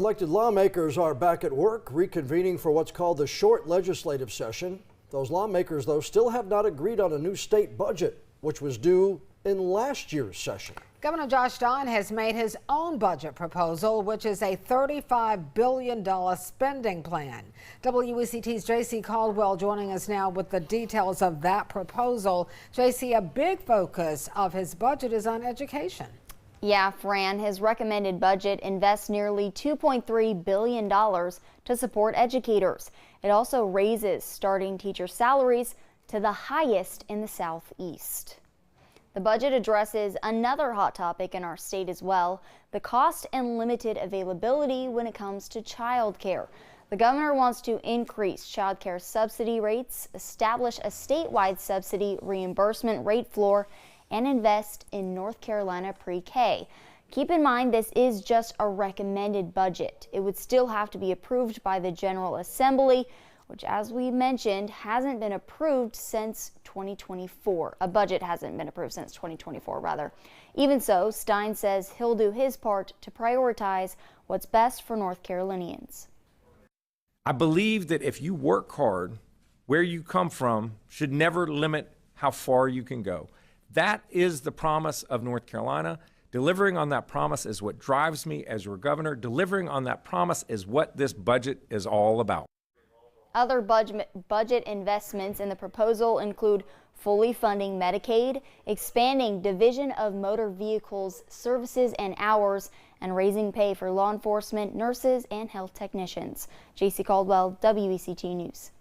Elected lawmakers are back at work, reconvening for what's called the short legislative session. Those lawmakers, though, still have not agreed on a new state budget, which was due in last year's session. Governor Josh Stein has made his own budget proposal, which is a $35 billion spending plan. WECT's J.C. Caldwell joining us now with the details of that proposal. J.C., a big focus of his budget is on education. Yeah, Fran, his recommended budget invests nearly $2.3 billion to support educators. It also raises starting teacher salaries to the highest in the Southeast. The budget addresses another hot topic in our state as well, the cost and limited availability when it comes to child care. The governor wants to increase child care subsidy rates, establish a statewide subsidy reimbursement rate floor, and invest in North Carolina pre-K. Keep in mind, this is just a recommended budget. It would still have to be approved by the General Assembly, which, as we mentioned, hasn't been approved since 2024. A budget hasn't been approved since 2024, rather. Even so, Stein says he'll do his part to prioritize what's best for North Carolinians. I believe that if you work hard, where you come from should never limit how far you can go. That is the promise of North Carolina. Delivering on that promise is what drives me as your governor. Delivering on that promise is what this budget is all about. Other budget investments in the proposal include fully funding Medicaid, expanding Division of Motor Vehicles services and hours, and raising pay for law enforcement, nurses, and health technicians. J.C. Caldwell, WECT News.